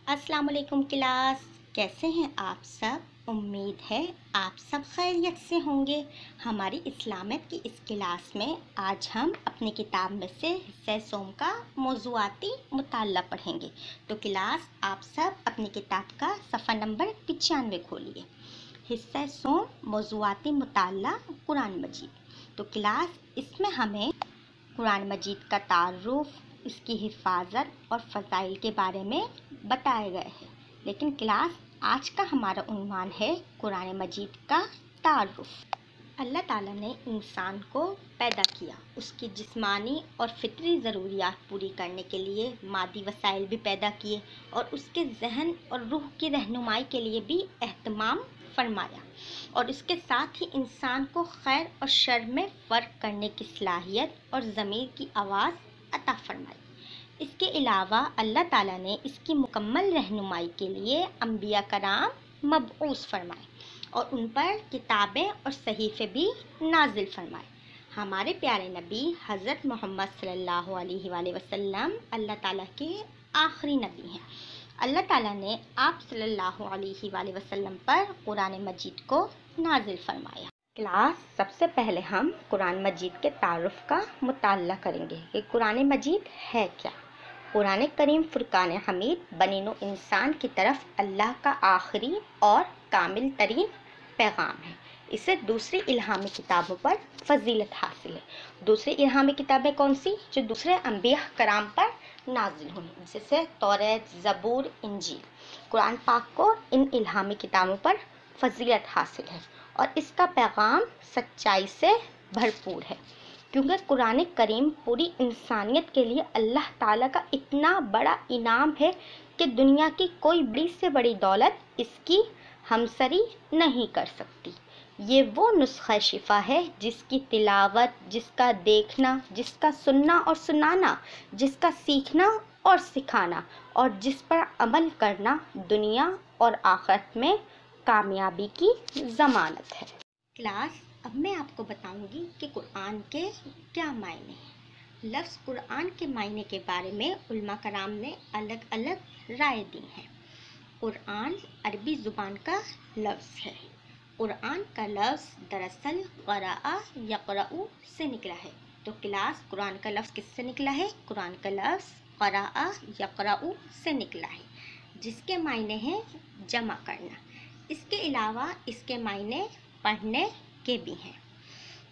अस्सलाम वालेकुम क्लास, कैसे हैं आप सब। उम्मीद है आप सब खैरियत से होंगे। हमारी इस्लामियत की इस क्लास में आज हम अपनी किताब में से हिस्सा सोम का मौज़ूआती मुताल्ला पढ़ेंगे। तो क्लास आप सब अपनी किताब का सफ़ा नंबर 95 खोलिए। हिस्सा सोम मौज़ूआती मुताल्ला कुरान मजीद। तो क्लास इसमें हमें कुरान मजीद का तारुफ़, इसकी हिफाजत और फ़ज़ाइल के बारे में बताए गए हैं। लेकिन क्लास आज का हमारा उन्वान है कुरान मजीद का तारुफ़। अल्लाह ताला ने इंसान को पैदा किया, उसकी जिस्मानी और फितरी ज़रूरियात पूरी करने के लिए मादी वसाइल भी पैदा किए और उसके जहन और रूह की रहनुमाई के लिए भी एहतमाम फरमाया, और इसके साथ ही इंसान को खैर और शर में फ़र्क करने की सलाहियत और ज़मीर की आवाज़ अता फरमाई। इसके अलावा अल्लाह ताला ने इसकी मुकम्मल रहनुमाई के लिए अंबिया कराम मबऊस फरमाए और उन पर किताबें और सहीफ़े भी नाजिल फरमाए। हमारे प्यारे नबी हज़रत मोहम्मद सल्लल्लाहु अलैहि वसल्लम अल्लाह ताला के आखिरी नबी हैं। अल्लाह ताला ने आप सल्लल्लाहु अलैहि वसल्लम पर कुरान मजीद को नाजिल फरमाया। क्लास सबसे पहले हम कुरान मजीद के तारुफ़ का मुताल्ला करेंगे कि कुरान मजीद है क्या। कुरान करीम फुरकान हमीद बनीनो इंसान की तरफ अल्लाह का आखिरी और कामिल तरीन पैगाम है। इसे दूसरी इल्हामी किताबों पर फजीलत हासिल है। दूसरी इल्हामी किताबें कौन सी? जो दूसरे अंबिया कराम पर नाजिल हुई, जैसे तौरात, ज़बूर, इंजील। कुरान पाक को इन इल्हामी किताबों पर फजीलत हासिल है और इसका पैगाम सच्चाई से भरपूर है, क्योंकि कुरान करीम पूरी इंसानियत के लिए अल्लाह ताला का इतना बड़ा इनाम है कि दुनिया की कोई बड़ी से बड़ी दौलत इसकी हमसरी नहीं कर सकती। ये वो नुस्ख़ा शिफा है जिसकी तिलावत, जिसका देखना, जिसका सुनना और सुनाना, जिसका सीखना और सिखाना और जिस पर अमल करना दुनिया और आखिरत में कामयाबी की ज़मानत है। क्लास अब मैं आपको बताऊंगी कि कुरान के क्या मायने हैं। लफ्ज़ कुरान के मायने के बारे में उलमा कराम ने अलग अलग राय दी हैं। कुरान अरबी ज़ुबान का लफ्ज़ है। कुरान का लफ्ज़ दरअसल क़राअ यक़रअु से निकला है। तो क्लास कुरान का लफ्ज़ किससे निकला है? कुरान का लफ्ज़ क़राअ यक़रअु से निकला है, जिसके मायने हैं जमा करना। इसके अलावा इसके मायने पढ़ने के भी हैं।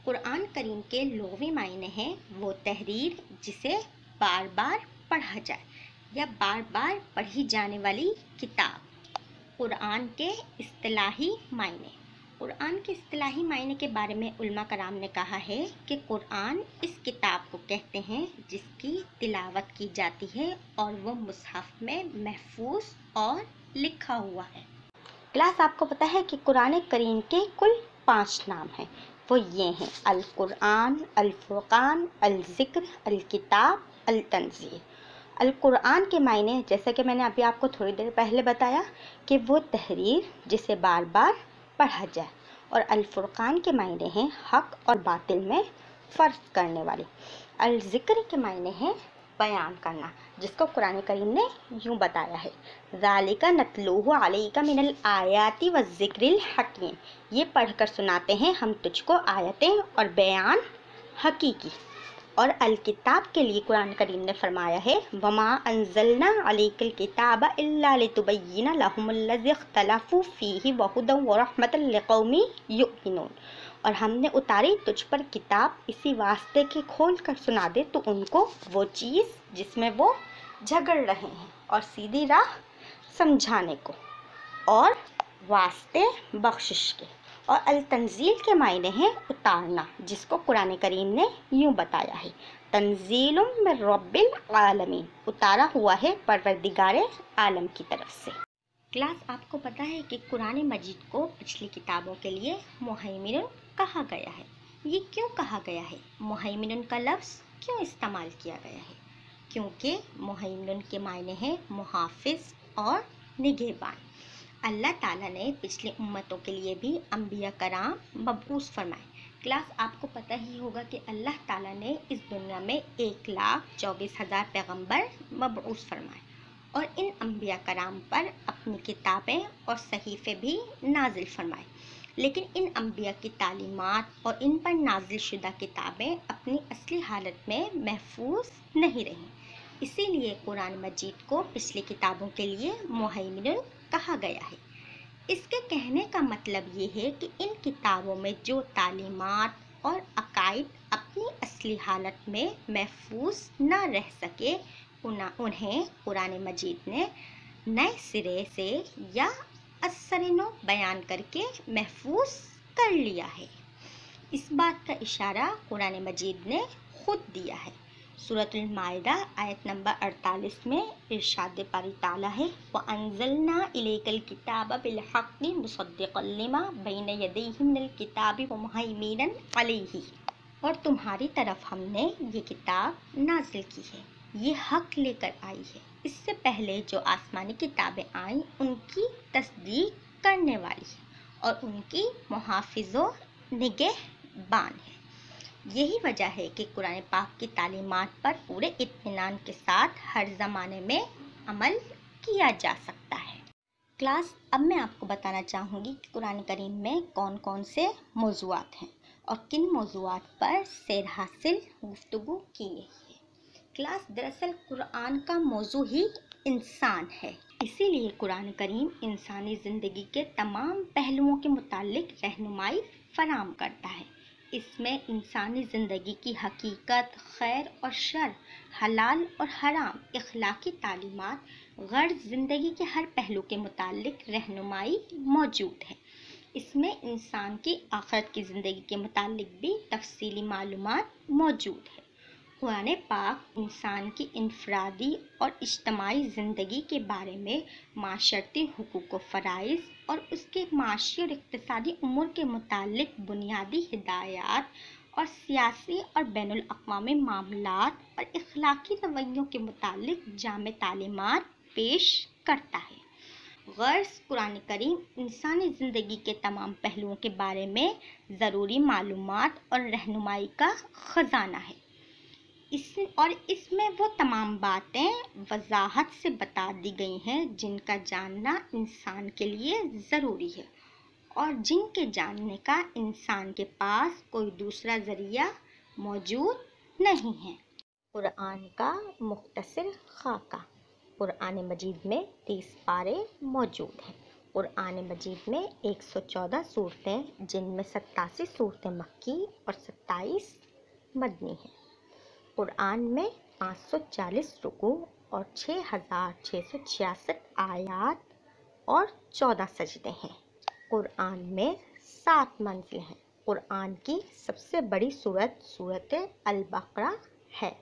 कुरान करीम के लुग़वी मायने हैं वो तहरीर जिसे बार बार पढ़ा जाए या बार बार पढ़ी जाने वाली किताब। कुरान के इस्तिलाही मायने। कुरान के इस्तिलाही मायने के बारे में उलमा कराम ने कहा है कि कुरान इस किताब को कहते हैं जिसकी तिलावत की जाती है और वो मुसहफ़ में महफूज और लिखा हुआ है। क्लास आपको पता है कि कुरान करीम के कुल 5 नाम हैं। वो ये हैं अल कुरान, अल फुरकान, अल ज़िक्र, अल किताब, अल तंज़ील। अल कुरान के मायने, जैसे कि मैंने अभी आपको थोड़ी देर पहले बताया, कि वो तहरीर जिसे बार बार पढ़ा जाए, और अल फुरकान के मायने हैं हक़ और बातिल में फ़र्क करने वाले। अल ज़िक्र के मायने हैं बयान करना, जिसको कुरान करीम ने यूँ बताया है ज़ालिका नतलूहु अलैका मिनल आयाति व ज़िक्रिल हकीम। ये पढ़कर सुनाते हैं हम तुझको आयतें और बयान हकीकी। और अल किताब के लिए कुरान करीम ने फरमाया है वमा अंज़लना अलैकल किताब इल्ला लितुबय्यिना लहुमुल्लज़ी इख्तलफ़ू फ़ीही व हुदन व रहमतन लिक़ौमिन युमिनून। और हमने उतारी तुझ पर किताब इसी वास्ते के खोल कर सुना दे तो उनको वो चीज़ जिसमें वो झगड़ रहे हैं और सीधी राह समझाने को, और वास्ते बख्शिश के। और अल तंज़ील के मायने हैं उतारना, जिसको कुरान करीम ने यूँ बताया है तंज़ीलुम मिर रब्बिल आलमीन, उतारा हुआ है परवरदिगारे आलम की तरफ से। क्लास आपको पता है कि कुरान मजीद को पिछली किताबों के लिए मुहैमिनुन कहा गया है। ये क्यों कहा गया है? मुहैमिनुन का लफ्ज़ क्यों इस्तेमाल किया गया है? क्योंकि मुहैमिनुन के मायने हैं मुहाफ़िज़ और निगहबान। अल्लाह ताला ने पिछली उम्मतों के लिए भी अंबिया कराम मबऊस फरमाए। क्लास आपको पता ही होगा कि अल्लाह ताला ने इस दुनिया में 1,24,000 पैगंबर मबऊस फरमाए, اور ان انبیاء کرام پر اپنی کتابیں اور صحیفے بھی نازل فرمائے، لیکن ان انبیاء کی تعلیمات اور ان پر نازل شدہ کتابیں اپنی اصلی حالت میں محفوظ نہیں رہیں۔ اسی لیے قرآن مجید کو پچھلی کتابوں کے لیے مہیمن کہا گیا ہے۔ اس کے کہنے کا مطلب یہ ہے کہ ان کتابوں میں جو تعلیمات اور عقائد اپنی اصلی حالت میں محفوظ نہ رہ سکے، انہیں قرآن مجید نے نئے سرے سے یا اثر نو بیان کر کے محفوظ کر لیا ہے۔ اس بات کا اشارہ قرآن مجید نے خود دیا ہے۔ سورۃ المائدہ آیت نمبر 48 میں ارشاد باری تعالیٰ ہے، وَأَنزَلْنَا إِلَيْكَ الْكِتَابَ بِالْحَقِّ مُصَدِّقًا لِمَا بَيْنَ يَدَيْهِ مِنَ الْكِتَابِ وَمُهَيْمِنًا عَلَيْهِ، اور تمہاری طرف ہم نے یہ کتاب نازل کی ہے، یہ حق لے کر آئی ہے، اس سے پہلے جو آسمانی کتابیں آئیں ان کی تصدیق کرنے والی ہے اور ان کی محافظ و نگہبان ہے۔ یہی وجہ ہے کہ قرآن پاک کی تعلیمات پر پورے اطمینان کے ساتھ ہر زمانے میں عمل کیا جا سکتا ہے۔ کلاس، اب میں آپ کو بتانا چاہوں گی کہ قرآن کریم میں کون کون سے موضوعات ہیں اور کن موضوعات پر سیر حاصل گفتگو کی گئی ہے۔ کلاس، دراصل قرآن کا موضوع ہی انسان ہے، اسی لیے قرآن کریم انسانی زندگی کے تمام پہلوؤں کے متعلق رہنمائی فراہم کرتا ہے۔ اس میں انسانی زندگی کی حقیقت، خیر اور شر، حلال اور حرام، اخلاقی تعلیمات، غرض، زندگی کے ہر پہلو کے متعلق رہنمائی موجود ہے۔ اس میں انسان کی آخرت کی زندگی کے متعلق بھی تفصیلی معلومات موجود ہے۔ قرآن پاک انسان کی انفرادی اور اجتماعی زندگی کے بارے میں معاشرتی حقوق و فرائض اور اس کے معاشی اور اقتصادی امور کے متعلق بنیادی ہدایات اور سیاسی اور بین الاقوامی معاملات اور اخلاقی رویوں کے متعلق جامع تعلیمات پیش کرتا ہے۔ غرض، قرآن کریم انسانی زندگی کے تمام پہلوؤں کے بارے میں ضروری معلومات اور رہنمائی کا خزانہ ہے۔ اس میں وہ تمام باتیں وضاحت سے بتا دی گئی ہیں جن کا جاننا انسان کے لیے ضروری ہے اور جن کے جاننے کا انسان کے پاس کوئی دوسرا ذریعہ موجود نہیں ہے۔ قرآن کا مختصر خاکہ۔ قرآن مجید میں 30 پارے موجود ہیں۔ قرآن مجید میں 114 سورتیں، جن میں 87 سورتیں مکی اور 27 مدنی ہیں۔ قرآن میں 540 رکوع اور 6666 آیات اور 14 سجدے ہیں۔ قرآن میں 7 منزل ہیں۔ قرآن کی سب سے بڑی سورت سورۃ البقرہ ہے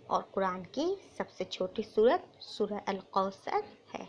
اور قرآن کی سب سے چھوٹی سورت سورہ الکوثر ہے۔